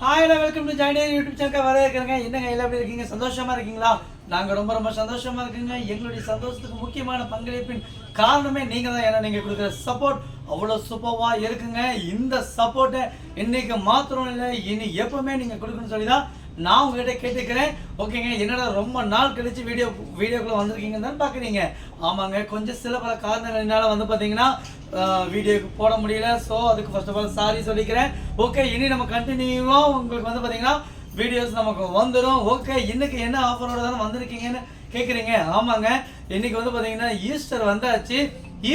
Hi welcome to ஜாயினியர் YouTube channel வர இருக்கிறேங்க. என்னங்க எல்லாம் எப்படி இருக்கீங்க? சந்தோஷமா இருக்கீங்களா? நாங்கள் ரொம்ப சந்தோஷமா இருக்குங்க. எங்களுடைய சந்தோஷத்துக்கு முக்கியமான பங்களிப்பின் காரணமே நீங்க தான். ஏன்னா நீங்க கொடுக்குற சப்போர்ட் அவ்வளோ சூப்பர்வா இருக்குங்க. இந்த சப்போர்ட்டை இன்னைக்கு மாத்திரம் இல்லை, இனி எப்பவுமே நீங்க கொடுக்கணும்னு சொல்லி தான் நான் உங்ககிட்ட கேட்டுக்கிறேன். ஓகேங்க, என்னடா ரொம்ப நாள் கழிச்சு வீடியோக்குள்ள வந்திருக்கீங்கன்னு தான் பார்க்குறீங்க. ஆமாங்க, கொஞ்சம் சில பல காரணங்கள்னால வந்து பார்த்தீங்கன்னா வீடியோக்கு போட முடியல. ஸோ அதுக்கு ஃபர்ஸ்ட் ஆஃப் ஆல் சாரி சொல்லிக்கிறேன். ஓகே, இனி நம்ம கண்டினியூவாக உங்களுக்கு வந்து பார்த்தீங்கன்னா வீடியோஸ் நமக்கு வந்துடும். ஓகே, இன்னைக்கு என்ன ஆஃபரோட தானே வந்திருக்கீங்கன்னு கேட்குறீங்க. ஆமாங்க, இன்னைக்கு வந்து பார்த்தீங்கன்னா ஈஸ்டர் வந்தாச்சு.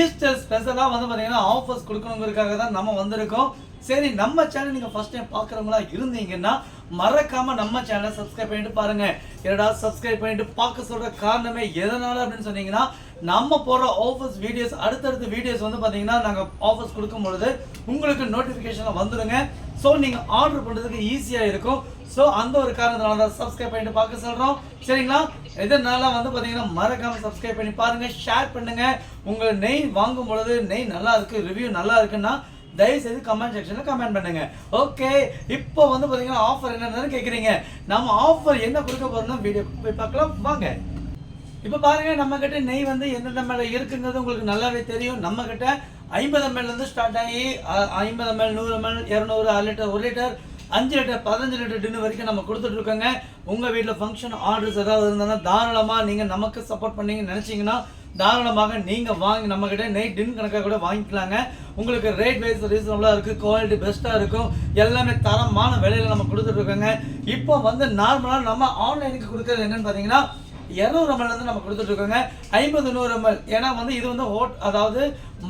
ஈஸ்டர் ஸ்பெஷலாக வந்து பார்த்தீங்கன்னா ஆஃபர்ஸ் கொடுக்கணுங்கிறதுக்காக தான் நம்ம வந்திருக்கோம். சரி, நம்ம சேனல் நீங்கள் ஃபர்ஸ்ட் டைம் பார்க்குறவங்களா இருந்தீங்கன்னா மறக்காம நம்ம சேனலை சப்ஸ்கிரைப் பண்ணிட்டு பாருங்க. என்னடா சப்ஸ்கிரைப் பண்ணிட்டு பார்க்க சொல்ற காரணமே எதனால அப்படின்னு சொன்னீங்கன்னா, நம்ம போடுற ஆஃபர்ஸ் வீடியோஸ் அடுத்தடுத்த வீடியோஸ் வந்து பார்த்தீங்கன்னா நாங்கள் ஆஃபர்ஸ் கொடுக்கும் பொழுது உங்களுக்கு நோட்டிஃபிகேஷன் வந்துடுங்க. ஸோ நீங்கள் ஆர்டர் பண்ணுறதுக்கு ஈஸியாக இருக்கும். ஸோ அந்த ஒரு காரணத்தினால தான் சப்ஸ்கிரைப் பண்ணிட்டு பார்க்க சொல்கிறோம். சரிங்களா? இதனால வந்து பார்த்தீங்கன்னா மறக்காம சப்ஸ்கிரைப் பண்ணி பாருங்க, ஷேர் பண்ணுங்க. உங்கள் நெய் வாங்கும் பொழுது நெய் நல்லா இருக்கு, ரிவ்யூ நல்லா இருக்குன்னா தயவுசெய்து கமெண்ட் செக்ஷன்ல கமெண்ட் பண்ணுங்க. ஓகே, இப்போ வந்து பாத்தீங்கன்னா ஆஃபர் என்னன்னு கேக்குறீங்க. நம்ம ஆஃபர் என்ன கொடுக்க போறோம்னா வீடியோ போய் பார்க்கலாம் வாங்க. இப்போ பாருங்க, நம்ம கிட்ட நெய் வந்து எந்தெந்த மேல இருக்குங்கிறது உங்களுக்கு நல்லாவே தெரியும். நம்ம கிட்ட 50 ml இருந்து ஸ்டார்ட் ஆகி 50 ml 100 ml 200 1 litre 1 litre 5 litre 15 litre tin வரைக்கும் நம்ம கொடுத்துட்டு இருக்கோங்க. உங்க வீட்டுல ஃபங்க்ஷன் ஆர்டர்ஸ் ஏதாவது இருந்தாலும் தாராளமா நீங்க நமக்கு சப்போர்ட் பண்ணீங்கன்னு நினைச்சீங்கன்னா தாராளமாக நீங்க வாங்கி நம்ம கிட்ட நெய் டின் கணக்காக கூட வாங்கிக்கலாங்க. உங்களுக்கு ரேட் வைஸ் ரீசனபிளா இருக்கு, குவாலிட்டி பெஸ்டா இருக்கும், எல்லாமே தரமான விலையில நம்ம கொடுத்துட்டு இருக்கோங்க. இப்போ வந்து நார்மலா நம்ம ஆன்லைனுக்கு கொடுக்கறது என்னன்னு பாத்தீங்கன்னா 200 ml வந்து நம்ம கொடுத்துட்டு இருக்கோங்க. 50 100 ml. ஏன்னா வந்து இது வந்து அதாவது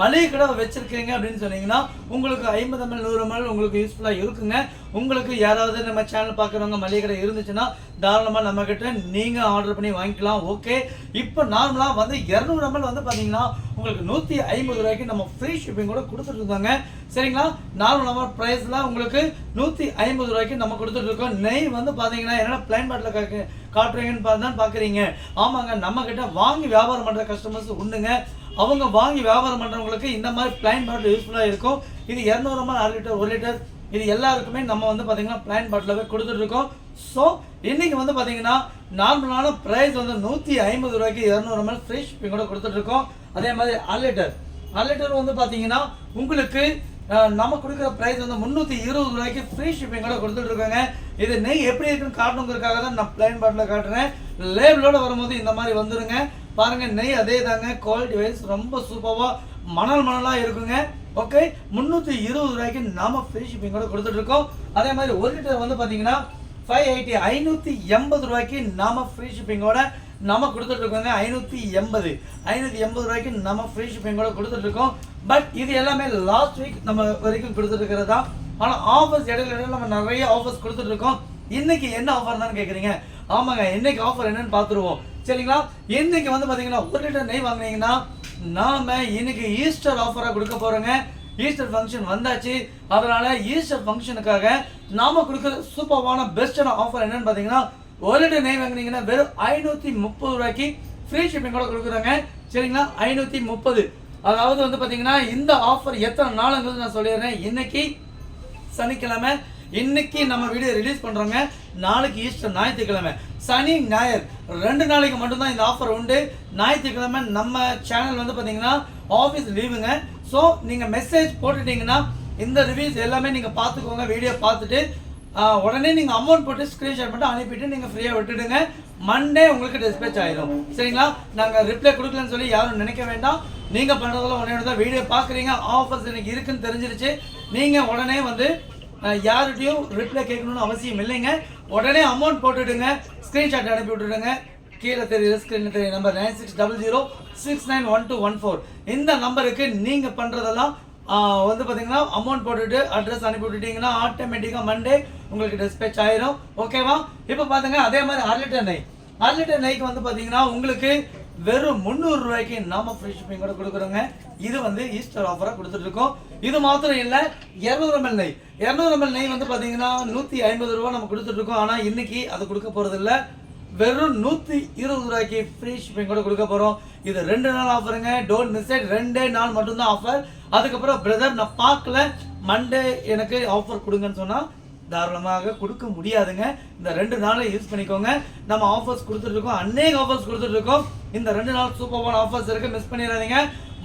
மளிகை கடை வச்சிருக்கீங்க அப்படின்னு சொன்னீங்கன்னா உங்களுக்கு 50 ml 100 ml உங்களுக்கு யூஸ்ஃபுல்லா இருக்குங்க. உங்களுக்கு யாராவது நம்ம சேனல் பார்க்குறவங்க மளிகை கடை இருந்துச்சுன்னா தாராளமாக நம்ம கிட்ட நீங்க ஆர்டர் பண்ணி வாங்கிக்கலாம். ஓகே, இப்போ நார்மலா வந்து 200 ml வந்து பாத்தீங்கன்னா உங்களுக்கு 150 ரூபாய்க்கு நம்ம ஃப்ரீ ஷிப்பிங் கூட கொடுத்துட்டு இருக்காங்க. சரிங்களா? நார்மலான பிரைஸ்ல உங்களுக்கு 150 ரூபாய்க்கு நம்ம கொடுத்துட்டு இருக்கோம். நெய் வந்து பாத்தீங்கன்னா என்னன்னா பிளைன் பாட்டில் காட்டுறீங்கன்னு தான் பாக்குறீங்க. ஆமாங்க, நம்ம கிட்ட வாங்கி வியாபாரம் பண்ற கஸ்டமர்ஸ் உண்டுங்க. அவங்க வாங்கி வியாபாரம் பண்றவங்களுக்கு இந்த மாதிரி பிளைன் பாட்டில் யூஸ்ஃபுல்லா இருக்கும். இது 200 ml 1 லிட்டர் 1 லிட்டர் இது எல்லாருக்குமே நம்ம வந்து பாத்தீங்கன்னா பிளைன் பாட்டிலாவே கொடுத்துட்டு இருக்கோம். ஸோ இன்னைக்கு வந்து பாத்தீங்கன்னா நார்மலான பிரைஸ் வந்து 150 ரூபாய்க்கு 200 ml ஃப்ரீ ஷிப்பிங் கூட கொடுத்துட்டு இருக்கோம். அதே மாதிரி 1 லிட்டர் வந்து பாத்தீங்கன்னா உங்களுக்கு நம்ம கொடுக்குற பிரைஸ் வந்து 320 ரூபாய்க்கு ஃப்ரீ ஷிப்பிங் கூட கொடுத்துட்டு இருக்காங்க. இது நெய் எப்படி இருக்குன்னு காட்டணுங்கிறதுக்காக தான் நான் பிளைன் பாட்டில் காட்டுறேன். லேபிளோட வரும்போது இந்த மாதிரி வந்துருங்க. பாருங்க, நெய் அதே தாங்க, குவாலிட்டி வைஸ் ரொம்ப சூப்பராக மணலா இருக்குங்க. ஓகே, 320 ரூபாய்க்கு நாம ஃப்ரீ ஷிப்பிங் கூட கொடுத்துட்டு இருக்கோம். அதே மாதிரி 1 லிட்டர் வந்து பாத்தீங்கன்னா 580 ரூபாய்க்கு நாம ஃப்ரீ ஷிப்பிங்கோட நம்ம கொடுத்துட்டு இருக்கோங்க. 580 ரூபாய்க்கு நம்ம ஃப்ரீ ஷிப்பிங் கூட கொடுத்துட்டு இருக்கோம். பட் இது எல்லாமே லாஸ்ட் வீக் நம்ம வரைக்கும் கொடுத்துட்டு இருக்கிறதா. ஆனா ஆஃபர்ஸ் இடையில நம்ம நிறைய ஆஃபர்ஸ் கொடுத்துட்டு இருக்கோம். இன்னைக்கு என்ன ஆஃபர் தான் கேக்குறீங்க? ஆமாங்க, இன்னைக்கு ஆஃபர் என்னன்னு பாத்துருவோம். சரிங்களா? இன்னைக்கு வந்து பாத்தீங்கன்னா 1 லிட்டர் நெய் வாங்கினீங்கன்னா நாம இன்னைக்கு ஈஸ்டர் ஆஃபரா கொடுக்க போறோங்க. ஈஸ்டர் ஃபங்க்ஷன் வந்தாச்சு. அதனால ஈஸ்டர் ஃபங்க்ஷனுக்காக நாம கொடுக்குற சூப்பரான பெஸ்டான ஆஃபர் என்னன்னு பாத்தீங்கன்னா 1 லிட்டர் நெய் வாங்கினீங்கன்னா வெறும் 530 ரூபாய்க்கு ஃப்ரீ ஷிப்பிங் கூட கொடுக்குறாங்க. சரிங்களா? 530. அதாவது வந்து பாத்தீங்கன்னா இந்த ஆஃபர் எத்தனை நாளுங்கிறது நான் சொல்லிடுறேன். இன்னைக்கு சனிக்கிழமை, இன்னைக்கு நம்ம வீடியோ ரிலீஸ் பண்றோங்க. நாளைக்கு ஈஸ்டர் ஞாயிற்றுக்கிழமை, சனி ஞாயிறு 2 நாளைக்கு மட்டும்தான் இந்த ஆஃபர் உண்டு. ஞாயிற்றுக்கிழமை நம்ம சேனல் வந்து பாத்தீங்கன்னா ஆஃபீஸ் லீவுங்க. ஸோ நீங்க மெசேஜ் போட்டுட்டீங்கன்னா இந்த ரிவ்யூஸ் எல்லாமே நீங்க பார்த்துக்கோங்க. வீடியோ பார்த்துட்டு உடனே நீங்க அமௌண்ட் போட்டு ஸ்கிரீன்ஷாட் மட்டும் அனுப்பிட்டு நீங்க ஃப்ரீயா விட்டுடுங்க. மண்டே உங்களுக்கு டிஸ்பேச் ஆயிடும். சரிங்களா? நாங்க ரிப்ளை கொடுக்கலன்னு சொல்லி யாரும் நினைக்க வேண்டாம். நீங்க பண்றதெல்லாம் உடனே தான் வீடியோ பாக்குறீங்க, ஆஃபர்ஸ் எனக்கு இருக்குன்னு தெரிஞ்சிருச்சு, நீங்க உடனே வந்து யார்கிட்டையும் ரிப்ளை கேட்கணும்னு அவசியம் இல்லைங்க. உடனே அமௌண்ட் போட்டுடுங்க, ஸ்கிரீன்ஷாட் அனுப்பி விட்டுடுங்க. கீழே தெரியுற ஸ்கிரீன்ல தெரியுற நம்பர் 9600691214 இந்த நம்பருக்கு நீங்க பண்றதெல்லாம் வந்து பாத்தீங்கன்னா அமௌண்ட் போட்டுட்டு அட்ரஸ் அனுப்பி விட்டுட்டீங்கன்னா ஆட்டோமேட்டிக்கா மண்டே உங்களுக்கு டிஸ்பேச் ஆயிரும். ஓகேவா? இப்போ பாத்துங்க, அதே மாதிரி 1 லிட்டர் நெய்க்கு வந்து பாத்தீங்கன்னா உங்களுக்கு வெறும் 300 ரூபாய்க்கு நாம ஃப்ரீ ஷிப்பிங் கூட கொடுக்குறோங்க. இது வந்து ஈஸ்டர் ஆஃபரா கொடுத்துட்டு இருக்கோம். இது மாத்திரம் இல்ல, 200 ml நெய் 200 ml நெய் வந்து பாத்தீங்கன்னா 150 ரூபாய் நம்ம கொடுத்துட்டு இருக்கோம். ஆனா இன்னைக்கு அது கொடுக்க போறது இல்ல, வெறும் 120 ரூபாய்க்கு ஃப்ரீ ஷிப்பிங் கூட கொடுக்க போறோம். இது 2 நாள் ஆஃபருங்க. Don't miss it. 2 நாள் மட்டும் தான் ஆஃபர். அதுக்கப்புறம் பிரதர் நான் பார்க்கல, மண்டே எனக்கு ஆஃபர் கொடுங்கன்னு சொன்னா தாராளமாக கொடுக்க முடியாதுங்க. இந்த 2 நாளை யூஸ் பண்ணிக்கோங்க. நம்ம ஆஃபர்ஸ் கொடுத்துட்ருக்கோம், அநேக ஆஃபர்ஸ் கொடுத்துட்ருக்கோம். இந்த 2 நாள் சூப்பரான ஆஃபர்ஸ் இருக்குது, மிஸ் பண்ணிடாதீங்க.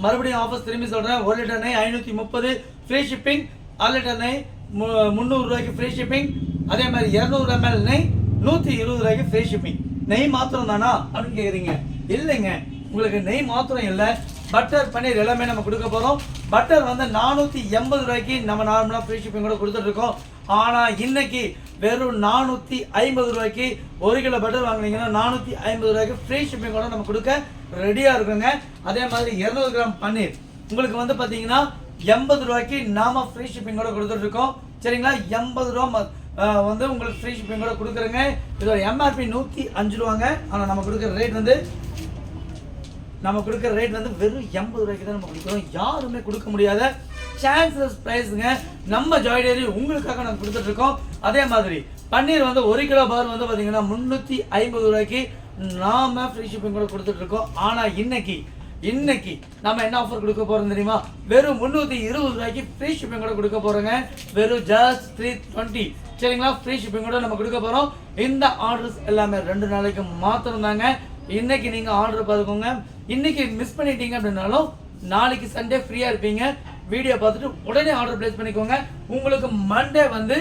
மறுபடியும் ஆஃபர்ஸ் திரும்பி சொல்கிறேன். 1 லிட்டர் நெய் 530 ஃப்ரீ ஷிப்பிங், 1 லிட்டர் நெய் 300 ரூபாய்க்கு ஃப்ரீ ஷிப்பிங். அதே மாதிரி 200 ml நெய் 120 ரூபாய்க்கு ஃப்ரீ ஷிப்பிங். நெய் மாத்திரம் தானா அப்படின்னு கேட்குறீங்க. இல்லைங்க, உங்களுக்கு நெய் மாத்திரம் இல்லை, பட்டர் பன்னீர் எல்லாமே நம்ம கொடுக்க போகிறோம். பட்டர் வந்து 480 ரூபாய்க்கு நம்ம நார்மலாக ஃப்ரீ ஷிப்பிங் கூட கொடுத்துட்ருக்கோம். ஆனால் இன்னைக்கு வெறும் 450 ரூபாய்க்கு 1 கிலோ பட்டர் வாங்கினீங்கன்னா 450 ரூபாய்க்கு ஃப்ரீ ஷிப்பிங் கூட நம்ம கொடுக்க ரெடியாக இருக்குங்க. அதே மாதிரி 200 கிராம் பன்னீர் உங்களுக்கு வந்து பார்த்தீங்கன்னா 80 ரூபாய்க்கு நாம ஃப்ரீ ஷிப்பிங் கூட கொடுத்துட்ருக்கோம். சரிங்களா, 80 ரூபா வந்து உங்களுக்கு ஃப்ரீ ஷிப்பிங் கூட கொடுக்குறேங்க. இதோட எம்ஆர்பி 105 ரூபாங்க. ஆனால் நம்ம கொடுக்குற ரேட் வந்து வெறும் 80 ரூபாய்க்கு தான் நம்ம கொடுக்குறோம். யாருமே கொடுக்க முடியாத சான்சஸ் ப்ரைஸுங்க. நம்ம ஜாய் டெய்ரி உங்களுக்காக நாங்கள் கொடுத்துட்ருக்கோம். அதே மாதிரி பன்னீர் வந்து 1 கிலோ பார் வந்து பார்த்தீங்கன்னா 350 ரூபாய்க்கு நாம ஃப்ரீ ஷிப்பிங் கூட கொடுத்துட்ருக்கோம். ஆனால் இன்னைக்கு நம்ம என்ன ஆஃபர் கொடுக்க போகிறோம் தெரியுமா? வெறும் 320 ரூபாய்க்கு ஃப்ரீ ஷிப்பிங் கூட கொடுக்க போகிறோங்க. வெறும் ஜஸ்ட் 320. சரிங்களா, ஃப்ரீ ஷிப்பிங் கூட நம்ம கொடுக்க போகிறோம். இந்த ஆர்டர்ஸ் எல்லாமே 2 நாளைக்கு மாத்திரம் தாங்க. இன்னைக்கு நீங்கள் ஆர்டர் பார்த்துக்கோங்க. இன்னைக்கு மிஸ் பண்ணிட்டீங்க அப்படின்னாலும் நாளைக்கு சண்டே ஃப்ரீயாக இருப்பீங்க. வீடியோ பார்த்துட்டு உடனே ஆர்டர் பிளேஸ் பண்ணிக்கோங்க. உங்களுக்கு மண்டே வந்து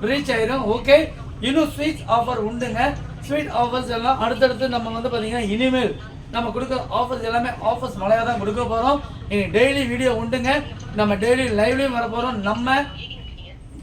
ரீச் ஆயிடும். ஓகே, இன்னும் ஸ்வீட் ஆஃபர் உண்டுங்க. ஸ்வீட் ஆஃபர்ஸ் எல்லாம் அடுத்தடுத்து நம்ம வந்து பார்த்தீங்கன்னா இனிமேல் நம்ம கொடுக்குற ஆஃபர்ஸ் எல்லாமே ஆஃபர்ஸ் மழையாக தான் கொடுக்க போகிறோம். இன்னைக்கு டெய்லி வீடியோ உண்டுங்க. நம்ம டெய்லி லைவ்லையும் வர போகிறோம். நம்ம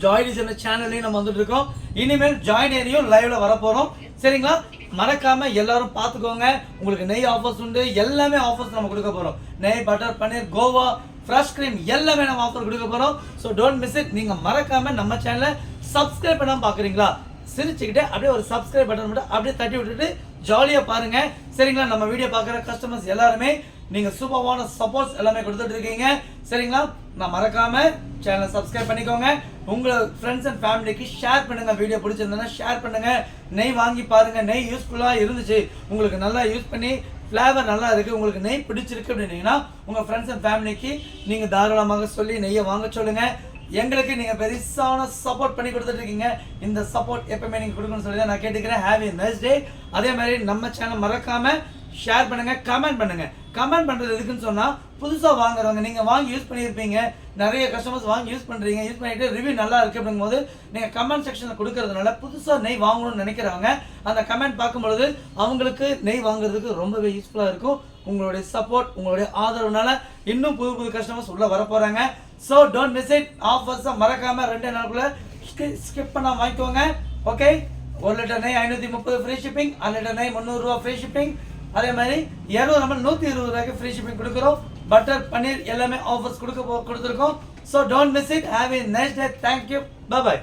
ஜாய் டெய்ரி சேனல்லையும் நம்ம வந்துட்டு இருக்கோம். இனிமேல் ஜாய் டெய்ரியும் லைவ்ல வர போகிறோம். சரிங்களா, மறக்காம எல்லாரும் பார்த்துக்கோங்க. உங்களுக்கு நெய் ஆஃபர்ஸ் உண்டு, எல்லாமே ஆஃபர்ஸ் நம்ம கொடுக்க போகிறோம். நெய், பட்டர், பன்னீர், கோவா, ஃப்ரெஷ் கிரீம் எல்லாமே நம்ம ஆஃபர் கொடுக்க போகிறோம். So don't miss it. நீங்கள் மறக்காம நம்ம சேனலை சப்ஸ்கிரைப் பண்ணாமல் பார்க்குறீங்களா? சிரிச்சுக்கிட்டே அப்படியே ஒரு சப்ஸ்கிரைப் பட்டன் மட்டும் அப்படியே தட்டி விட்டுட்டு ஜாலியாக பாருங்க. சரிங்களா, நம்ம வீடியோ பார்க்குற கஸ்டமர்ஸ் எல்லாருமே நீங்கள் சூப்பரான சப்போர்ட்ஸ் எல்லாமே கொடுத்துட்டு இருக்கீங்க. சரிங்களா, நான் மறக்காம சேனலை சப்ஸ்கிரைப் பண்ணிக்கோங்க. உங்கள் ஃப்ரெண்ட்ஸ் அண்ட் ஃபேமிலிக்கு ஷேர் பண்ணுங்க. வீடியோ பிடிச்சிருந்தா ஷேர் பண்ணுங்க. நெய் வாங்கி பாருங்க. நெய் யூஸ்ஃபுல்லாக இருந்துச்சு, உங்களுக்கு நல்லா யூஸ் பண்ணி ஃப்ளேவர் நல்லா இருக்குது, உங்களுக்கு நெய் பிடிச்சிருக்கு அப்படின்னீங்கன்னா உங்கள் ஃப்ரெண்ட்ஸ் அண்ட் ஃபேமிலிக்கு நீங்கள் தாராளமாக சொல்லி நெய்யை வாங்க சொல்லுங்கள். எங்களுக்கு நீங்கள் பெருசான சப்போர்ட் பண்ணி கொடுத்துட்டு இருக்கீங்க. இந்த சப்போர்ட் எப்பவுமே நீங்கள் கொடுக்கணும்னு சொல்லி தான் நான் கேட்டுக்கிறேன். ஹேவ் எ நைஸ் டே. அதே மாதிரி நம்ம சேனல் மறக்காமல் ஷேர் பண்ணுங்கள், கமெண்ட் பண்ணுங்கள். கமெண்ட் பண்ணுறது எதுக்குன்னு சொன்னால், புதுசாக வாங்குறவங்க நீங்கள் வாங்கி யூஸ் பண்ணியிருப்பீங்க, நிறைய கஸ்டமர்ஸ் வாங்கி யூஸ் பண்ணுறீங்க, யூஸ் பண்ணிட்டு ரிவ்யூ நல்லா இருக்குது அப்படிங்கும்போது நீங்கள் கமெண்ட் செக்ஷனில் கொடுக்கறதுனால புதுசாக நெய் வாங்கணும்னு நினைக்கிறவங்க அந்த கமெண்ட் பார்க்கும்பொழுது அவங்களுக்கு நெய் வாங்குறதுக்கு ரொம்பவே யூஸ்ஃபுல்லாக இருக்கும். உங்களுடைய சப்போர்ட், உங்களுடைய ஆதரவுனால இன்னும் புது கஸ்டமர்ஸ் உள்ளே வர போகிறாங்க. So don't miss it. ஆஃபர்ஸை மறக்காமல் 2 நாளுக்குள்ளே ஸ்கிப் பண்ணால் வாங்கிக்கோங்க. ஓகே, 1 லிட்டர் நெய் 530 ஃப்ரீ ஷிப்பிங், 1 லிட்டர் நெய் 300 ரூபா ஃப்ரீ ஷிப்பிங். அதே மாதிரி 200 ml 120 ரூபாய்க்கு ஃப்ரீ ஷிப்பிங் கொடுக்குறோம். பட்டர், பன்னீர் எல்லாமே ஆஃபர்ஸ் கொடுத்துருக்கோம். So don't miss it. Have a nice day. Thank you. By.